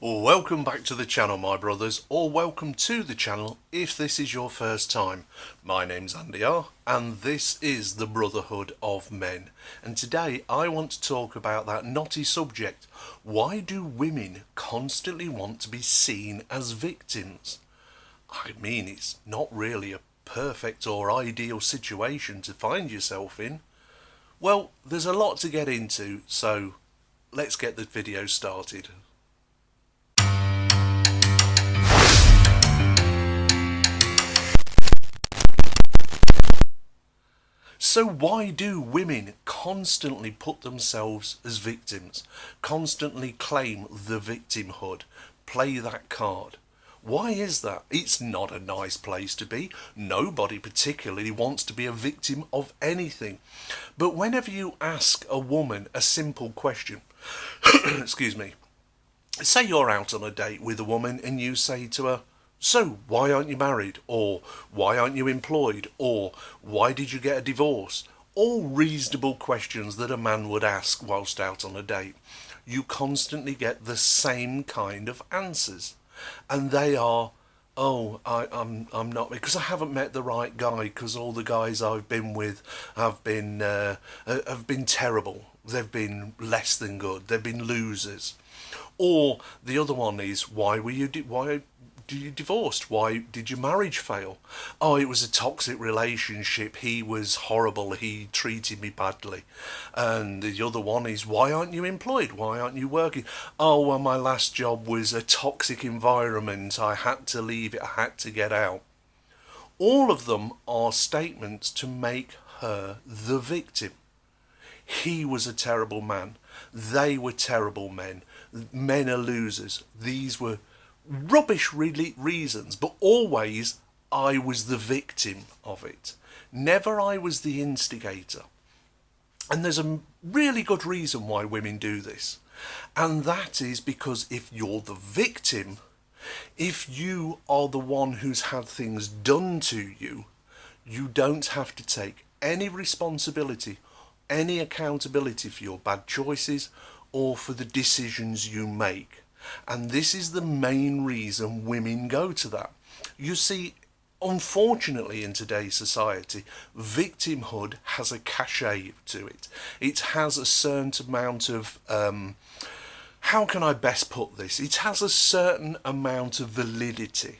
Welcome back to the channel, my brothers, or welcome to the channel if this is your first time. My name's Andy R, and this is the Brotherhood of Men. And today I want to talk about that knotty subject: why do women constantly want to be seen as victims? I mean, it's not really a perfect or ideal situation to find yourself in. Well, there's a lot to get into, so let's get the video started. So why do women constantly put themselves as victims, constantly claim the victimhood, play that card? Why is that? It's not a nice place to be. Nobody particularly wants to be a victim of anything. But whenever you ask a woman a simple question, excuse me, say you're out on a date with a woman and you say to her, "So, why aren't you married?" Or "Why aren't you employed?" Or "Why did you get a divorce?" All reasonable questions that a man would ask whilst out on a date. You constantly get the same kind of answers. And they are, I'm not, because I haven't met the right guy, because all the guys I've been with have been terrible. They've been less than good. They've been losers. Or the other one is, why you divorced? Why did your marriage fail? Oh, it was a toxic relationship. He was horrible. He treated me badly. And the other one is, why aren't you employed? Why aren't you working? Oh, well, my last job was a toxic environment. I had to leave it. I had to get out. All of them are statements to make her the victim. He was a terrible man. They were terrible men. Men are losers. These were rubbish reasons, but always I was the victim of it. Never I was the instigator. And there's a really good reason why women do this. And that is because if you're the victim, if you are the one who's had things done to you, you don't have to take any responsibility, any accountability for your bad choices or for the decisions you make. And this is the main reason women go to that. You see, unfortunately in today's society, victimhood has a cachet to it. It has a certain amount of, how can I best put this? It has a certain amount of validity.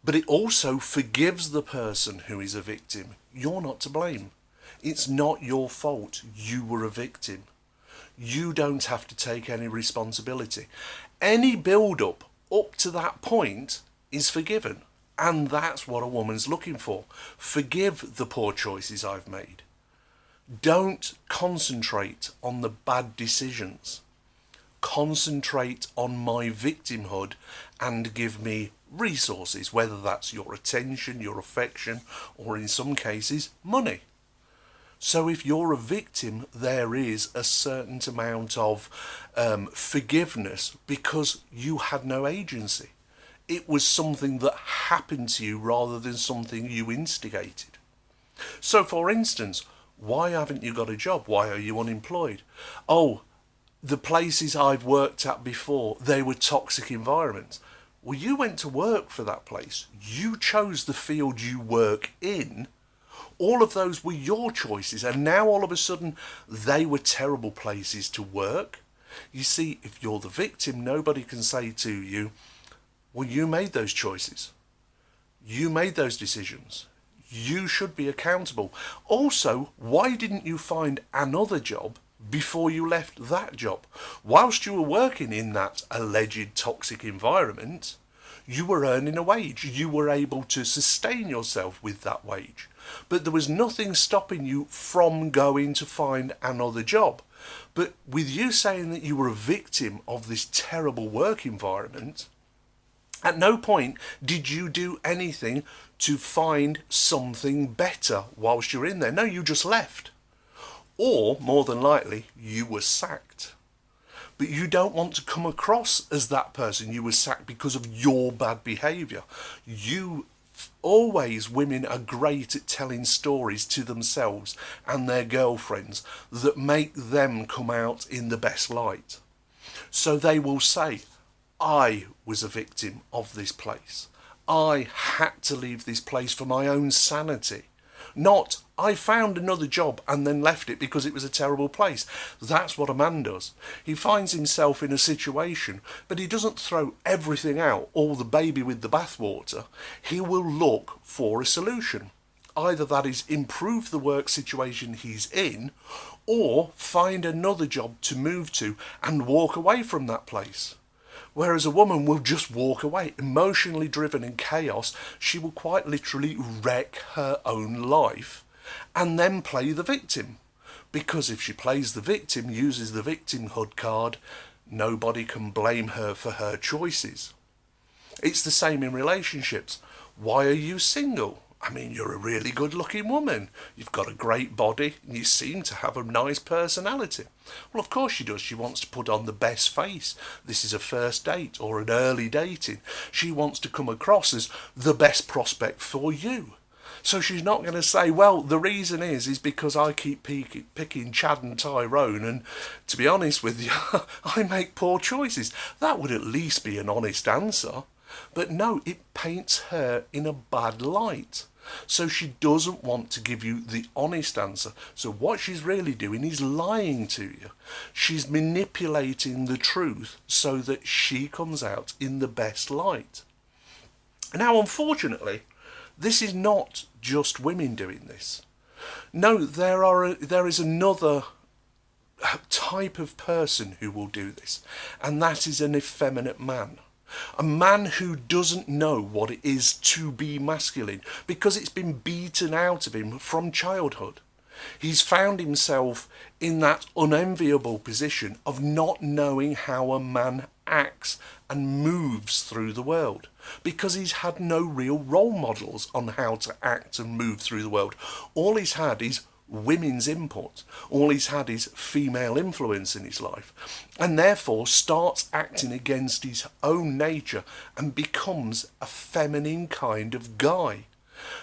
But it also forgives the person who is a victim. You're not to blame. It's not your fault. You were a victim. You don't have to take any responsibility. Any build-up up to that point is forgiven. And that's what a woman's looking for. Forgive the poor choices I've made. Don't concentrate on the bad decisions. Concentrate on my victimhood and give me resources, whether that's your attention, your affection, or in some cases, money. So if you're a victim, there is a certain amount of forgiveness because you had no agency. It was something that happened to you rather than something you instigated. So for instance, why haven't you got a job? Why are you unemployed? Oh, the places I've worked at before, they were toxic environments. Well, you went to work for that place. You chose the field you work in. All of those were your choices, and now all of a sudden they were terrible places to work. You see, if you're the victim, nobody can say to you, well, you made those choices. You made those decisions. You should be accountable. Also, why didn't you find another job before you left that job? Whilst you were working in that alleged toxic environment, you were earning a wage. You were able to sustain yourself with that wage. But there was nothing stopping you from going to find another job. But with you saying that you were a victim of this terrible work environment, at no point did you do anything to find something better whilst you're in there. No, you just left. Or, more than likely, you were sacked. But you don't want to come across as that person. You were sacked because of your bad behaviour. Always, women are great at telling stories to themselves and their girlfriends that make them come out in the best light. So they will say, I was a victim of this place. I had to leave this place for my own sanity. Not, I found another job and then left it because it was a terrible place. That's what a man does. He finds himself in a situation, but he doesn't throw everything out, all the baby with the bathwater. He will look for a solution. Either that is improve the work situation he's in, or find another job to move to and walk away from that place. Whereas a woman will just walk away, emotionally driven in chaos. She will quite literally wreck her own life and then play the victim. Because if she plays the victim, uses the victimhood card, nobody can blame her for her choices. It's the same in relationships. Why are you single? I mean, you're a really good looking woman. You've got a great body and you seem to have a nice personality. Well, of course she does. She wants to put on the best face. This is a first date or an early dating. She wants to come across as the best prospect for you. So she's not going to say, well, the reason is because I keep picking Chad and Tyrone, and to be honest with you, I make poor choices. That would at least be an honest answer. But no, it paints her in a bad light. So she doesn't want to give you the honest answer. So what she's really doing is lying to you. She's manipulating the truth so that she comes out in the best light. Now, unfortunately, this is not just women doing this. No, there is another type of person who will do this, and that is an effeminate man. A man who doesn't know what it is to be masculine because it's been beaten out of him from childhood. He's found himself in that unenviable position of not knowing how a man acts and moves through the world because he's had no real role models on how to act and move through the world. All he's had is women's input. All he's had is female influence in his life, and therefore starts acting against his own nature and becomes a feminine kind of guy.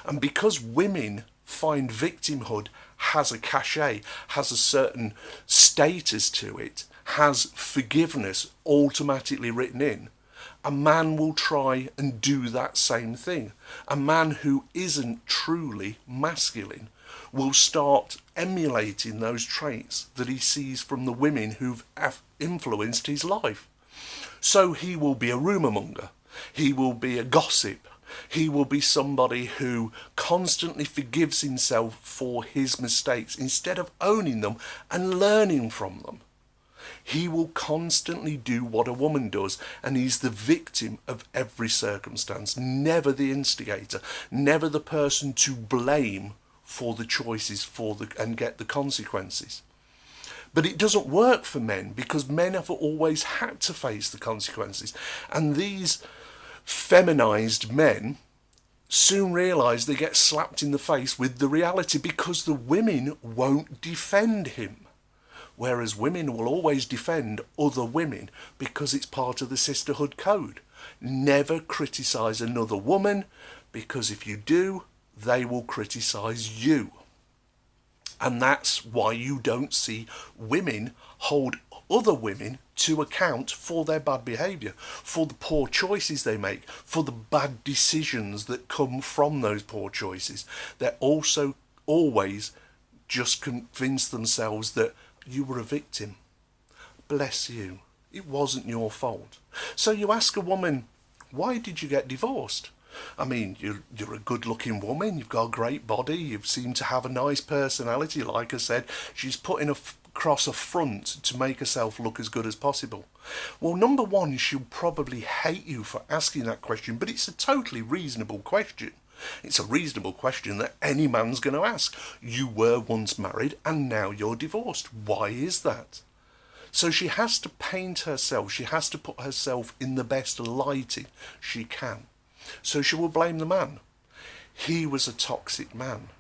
And because women find victimhood has a cachet, has a certain status to it, has forgiveness automatically written in, a man will try and do that same thing. A man who isn't truly masculine will start emulating those traits that he sees from the women who've influenced his life. So he will be a rumour monger, he will be a gossip, he will be somebody who constantly forgives himself for his mistakes instead of owning them and learning from them. He will constantly do what a woman does, and he's the victim of every circumstance, never the instigator, never the person to blame for the choices and get the consequences. But it doesn't work for men because men have always had to face the consequences, and these feminized men soon realise they get slapped in the face with the reality because the women won't defend him. Whereas women will always defend other women because it's part of the sisterhood code. Never criticise another woman, because if you do, they will criticise you. And that's why you don't see women hold other women to account for their bad behaviour, for the poor choices they make, for the bad decisions that come from those poor choices. They're also always just convince themselves that you were a victim. Bless you. It wasn't your fault. So you ask a woman, why did you get divorced? I mean, you're a good-looking woman, you've got a great body, you seem to have a nice personality. Like I said, she's putting across a front to make herself look as good as possible. Well, number one, she'll probably hate you for asking that question, but it's a totally reasonable question. It's a reasonable question that any man's going to ask. You were once married and now you're divorced. Why is that? So she has to paint herself, she has to put herself in the best lighting she can. So she will blame the man. He was a toxic man.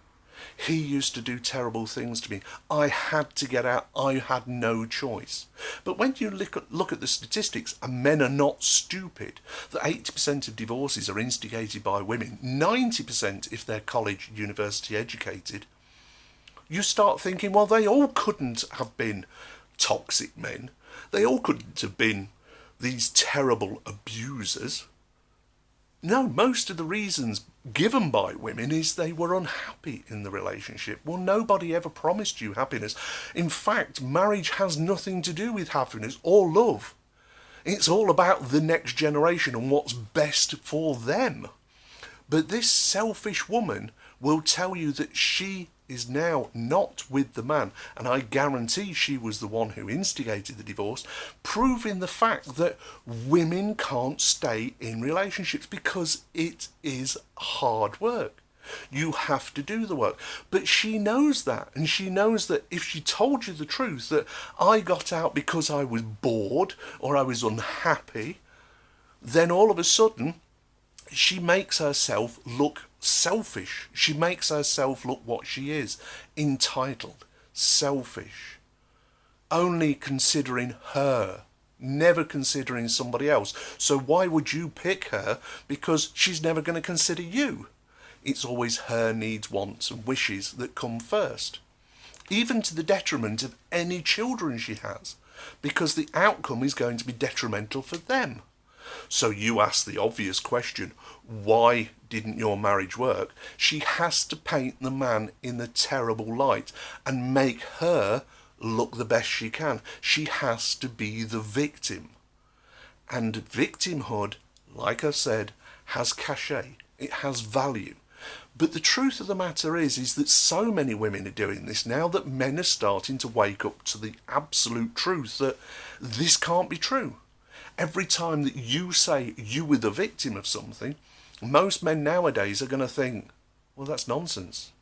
He used to do terrible things to me. I had to get out. I had no choice. But when you look at the statistics, and men are not stupid, that 80% of divorces are instigated by women, 90% if they're college, university educated, you start thinking, well, they all couldn't have been toxic men. They all couldn't have been these terrible abusers. No, most of the reasons given by women is they were unhappy in the relationship. Well, nobody ever promised you happiness. In fact, marriage has nothing to do with happiness or love. It's all about the next generation and what's best for them. But this selfish woman will tell you that she is now not with the man, and I guarantee she was the one who instigated the divorce, proving the fact that women can't stay in relationships because it is hard work. You have to do the work. But she knows that, and she knows that if she told you the truth, that I got out because I was bored or I was unhappy, then all of a sudden she makes herself look selfish. She makes herself look what she is: entitled, selfish, only considering her, never considering somebody else. So why would you pick her? Because she's never going to consider you. It's always her needs, wants and wishes that come first, even to the detriment of any children she has, because the outcome is going to be detrimental for them. So you ask the obvious question, why didn't your marriage work? She has to paint the man in a terrible light and make her look the best she can. She has to be the victim. And victimhood, like I said, has cachet. It has value. But the truth of the matter is that so many women are doing this now that men are starting to wake up to the absolute truth that this can't be true. Every time that you say you were the victim of something, most men nowadays are going to think, well, that's nonsense.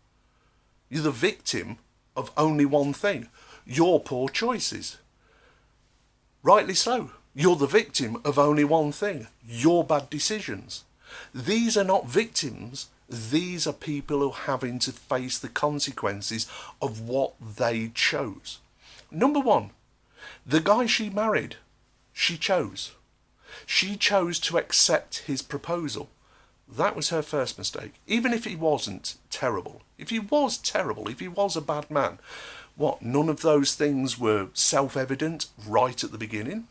You're the victim of only one thing: your poor choices. Rightly so. You're the victim of only one thing: your bad decisions. These are not victims. These are people who are having to face the consequences of what they chose. Number one, the guy she married, she chose. She chose to accept his proposal. That was her first mistake. Even if he wasn't terrible, if he was terrible, if he was a bad man, what, none of those things were self-evident right at the beginning?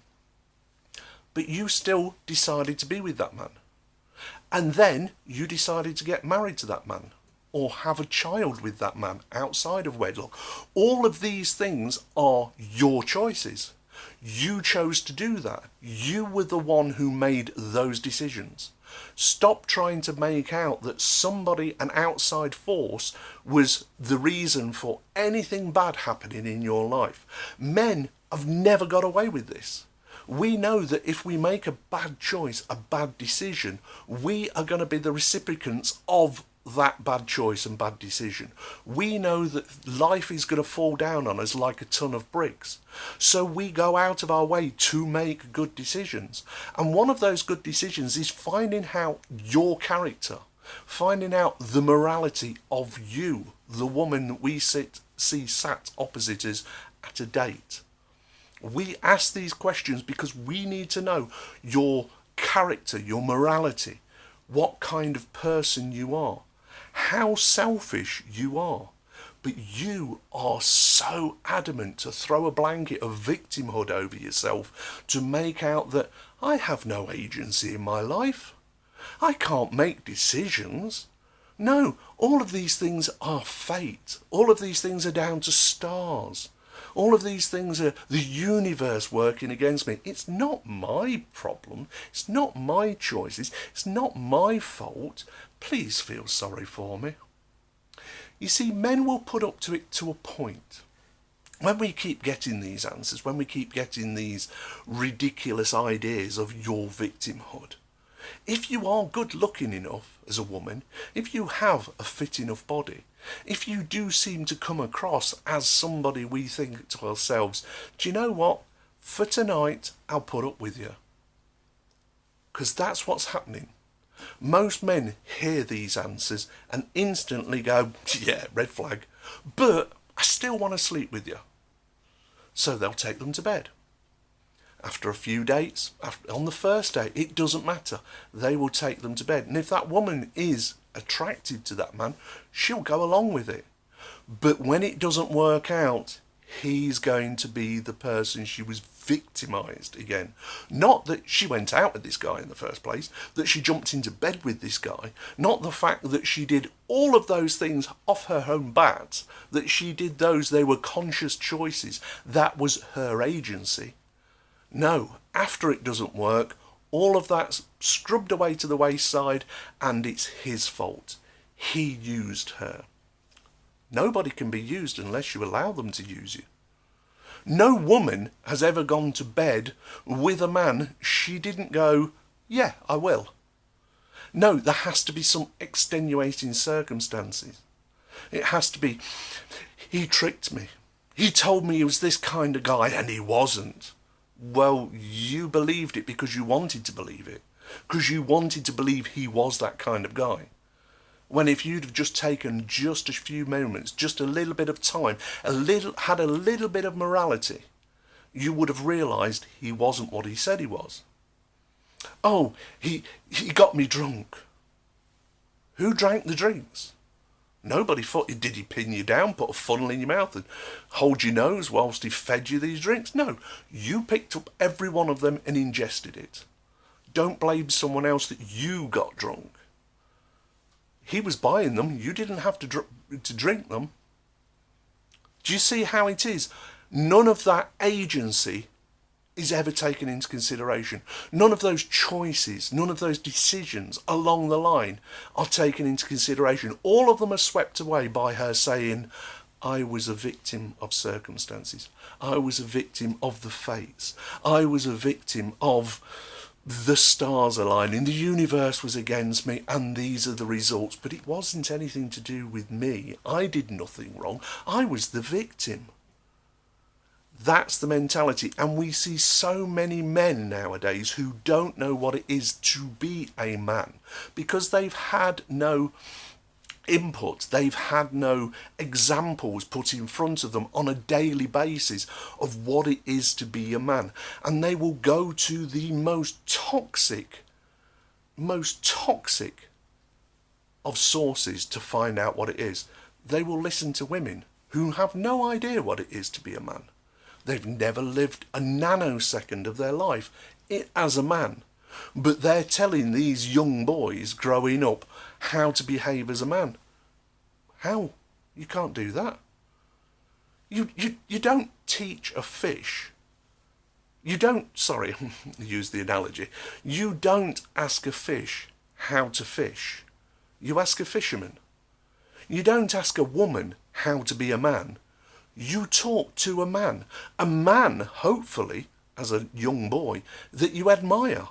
But you still decided to be with that man. And then you decided to get married to that man, or have a child with that man outside of wedlock. All of these things are your choices. You chose to do that. You were the one who made those decisions. Stop trying to make out that somebody, an outside force, was the reason for anything bad happening in your life. Men have never got away with this. We know that if we make a bad choice, a bad decision, we are going to be the recipients of that bad choice and bad decision. We know that life is going to fall down on us like a ton of bricks. So we go out of our way to make good decisions. And one of those good decisions is finding out your character, finding out the morality of you, the woman that we see sat opposite us at a date. We ask these questions because we need to know your character, your morality, what kind of person you are, how selfish you are. But you are so adamant to throw a blanket of victimhood over yourself, to make out that I have no agency in my life. I can't make decisions. No, all of these things are fate. All of these things are down to stars. All of these things are the universe working against me. It's not my problem. It's not my choices. It's not my fault. Please feel sorry for me. You see, men will put up to it to a point. When we keep getting these answers, when we keep getting these ridiculous ideas of your victimhood, if you are good looking enough as a woman, if you have a fit enough body, if you do seem to come across as somebody we think to ourselves, do you know what? For tonight, I'll put up with you. Because that's what's happening. Most men hear these answers and instantly go, yeah, red flag, but I still want to sleep with you. So they'll take them to bed. After a few dates, on the first date, it doesn't matter. They will take them to bed. And if that woman is attracted to that man, she'll go along with it. But when it doesn't work out, he's going to be the person she was victimized again. Not that she went out with this guy in the first place, that she jumped into bed with this guy, not the fact that she did all of those things off her own bat, that she did those, they were conscious choices, that was her agency. No, after it doesn't work, all of that's scrubbed away to the wayside, and it's his fault. He used her. Nobody can be used unless you allow them to use you. No woman has ever gone to bed with a man she didn't go, yeah, I will. No, there has to be some extenuating circumstances. It has to be, he tricked me. He told me he was this kind of guy and he wasn't. Well, you believed it because you wanted to believe it. Because you wanted to believe he was that kind of guy. When if you'd have just taken just a few moments, just a little bit of time, had a little bit of morality, you would have realised he wasn't what he said he was. Oh, he got me drunk. Who drank the drinks? Nobody thought, did he pin you down, put a funnel in your mouth and hold your nose whilst he fed you these drinks? No, you picked up every one of them and ingested it. Don't blame someone else that you got drunk. He was buying them. You didn't have to drink them. Do you see how it is? None of that agency is ever taken into consideration. None of those choices, none of those decisions along the line are taken into consideration. All of them are swept away by her saying, I was a victim of circumstances. I was a victim of the fates. I was a victim of the stars aligning, the universe was against me, and these are the results. But it wasn't anything to do with me. I did nothing wrong. I was the victim. That's the mentality. And we see so many men nowadays who don't know what it is to be a man because they've had no input, they've had no examples put in front of them on a daily basis of what it is to be a man, and they will go to the most toxic of sources to find out what it is. They will listen to women who have no idea what it is to be a man. They've never lived a nanosecond of their life as a man, but they're telling these young boys growing up how to behave as a man. How? You can't do that. You don't teach a fish. You don't, sorry, use the analogy. You don't ask a fish how to fish. You ask a fisherman. You don't ask a woman how to be a man. You talk to a man, hopefully, as a young boy, that you admire.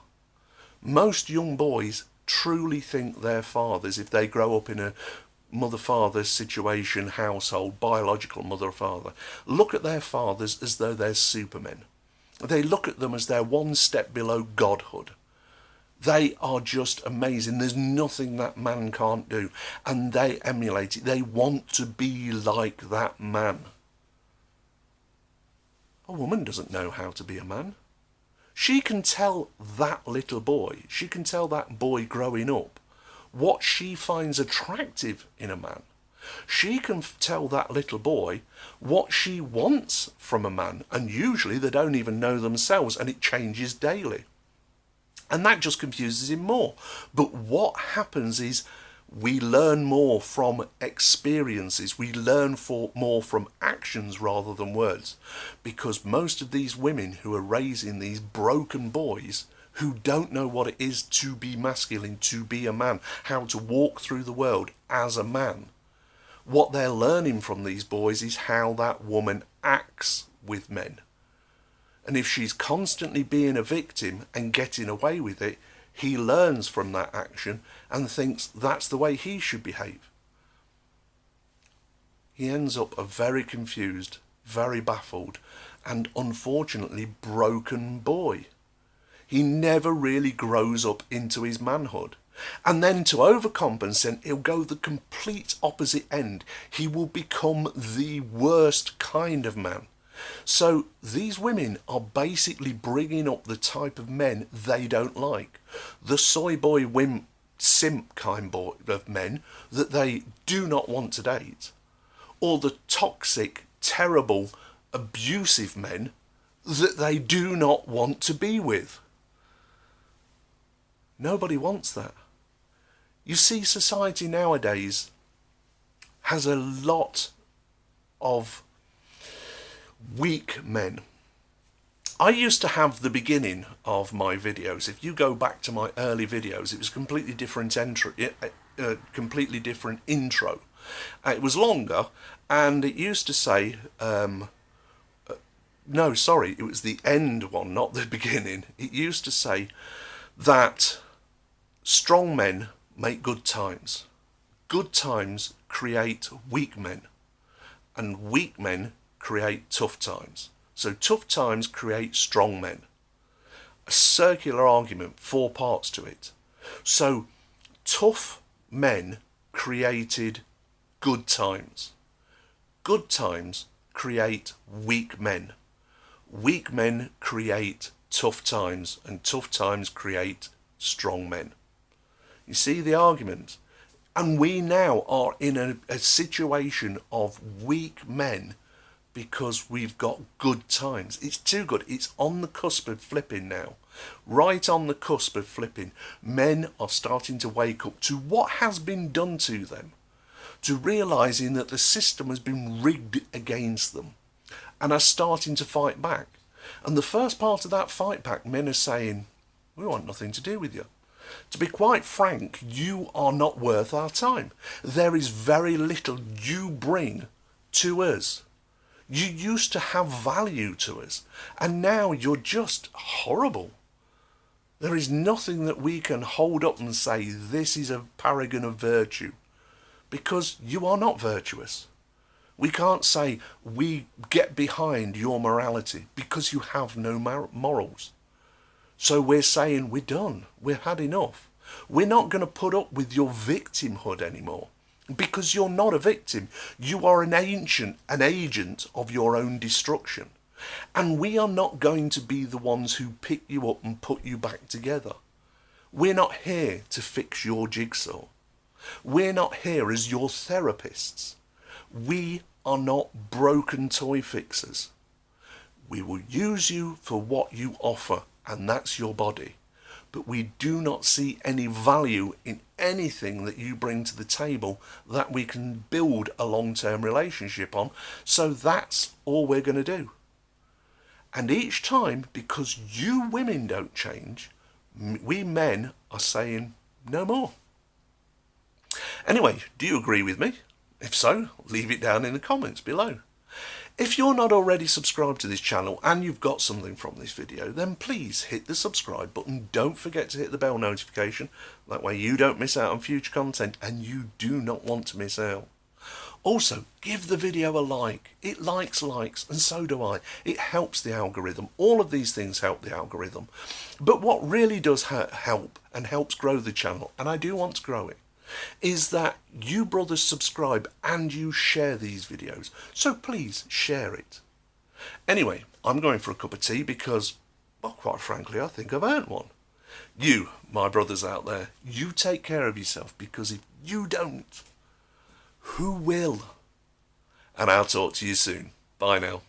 Most young boys truly think their fathers, if they grow up in a mother-father situation, household, biological mother-father, look at their fathers as though they're supermen. They look at them as they're one step below godhood. They are just amazing. There's nothing that man can't do. And they emulate it. They want to be like that man. A woman doesn't know how to be a man. She can tell that little boy, she can tell that boy growing up what she finds attractive in a man. She can tell that little boy what she wants from a man, and usually they don't even know themselves, and it changes daily. And that just confuses him more. But what happens is we learn more from experiences. We learn more from actions rather than words. Because most of these women who are raising these broken boys who don't know what it is to be masculine, to be a man, how to walk through the world as a man, what they're learning from these boys is how that woman acts with men. And if she's constantly being a victim and getting away with it, he learns from that action and thinks that's the way he should behave. He ends up a very confused, very baffled, and unfortunately broken boy. He never really grows up into his manhood. And then to overcompensate, he'll go the complete opposite end. He will become the worst kind of man. So these women are basically bringing up the type of men they don't like. The soy boy, wimp, simp kind of men that they do not want to date. Or the toxic, terrible, abusive men that they do not want to be with. Nobody wants that. You see, society nowadays has a lot of weak men. I used to have the beginning of my videos. If you go back to my early videos, it was a completely different intro. It was longer, and it used to say, no, sorry, it was the end one, not the beginning. It used to say that strong men make good times. Good times create weak men, and weak men create tough times. So tough times create strong men. A circular argument, 4 parts to it. So tough men created good times. Good times create weak men. Weak men create tough times, and tough times create strong men. You see the argument? And we now are in a situation of weak men because we've got good times. It's too good. It's on the cusp of flipping now. Right on the cusp of flipping. Men are starting to wake up to what has been done to them, to realising that the system has been rigged against them, and are starting to fight back. And the first part of that fight back, men are saying, we want nothing to do with you. To be quite frank, you are not worth our time. There is very little you bring to us. You used to have value to us, and now you're just horrible. There is nothing that we can hold up and say, this is a paragon of virtue, because you are not virtuous. We can't say we get behind your morality because you have no morals. So we're saying we're done. We've had enough. We're not going to put up with your victimhood anymore, because you're not a victim. You are an agent of your own destruction. And we are not going to be the ones who pick you up and put you back together. We're not here to fix your jigsaw. We're not here as your therapists. We are not broken toy fixers. We will use you for what you offer, and that's your body. But we do not see any value in anything that you bring to the table that we can build a long-term relationship on. So that's all we're going to do. And each time, because you women don't change, we men are saying no more. Anyway, do you agree with me? If so, leave it down in the comments below. If you're not already subscribed to this channel and you've got something from this video, then please hit the subscribe button. Don't forget to hit the bell notification. That way you don't miss out on future content, and you do not want to miss out. Also, give the video a like. It likes, and so do I. It helps the algorithm. All of these things help the algorithm. But what really does help and helps grow the channel, and I do want to grow it, is that you brothers subscribe and you share these videos. So please share it. Anyway, I'm going for a cup of tea because, well, quite frankly, I think I've earned one. You, my brothers out there, you take care of yourself, because if you don't, who will? And I'll talk to you soon. Bye now.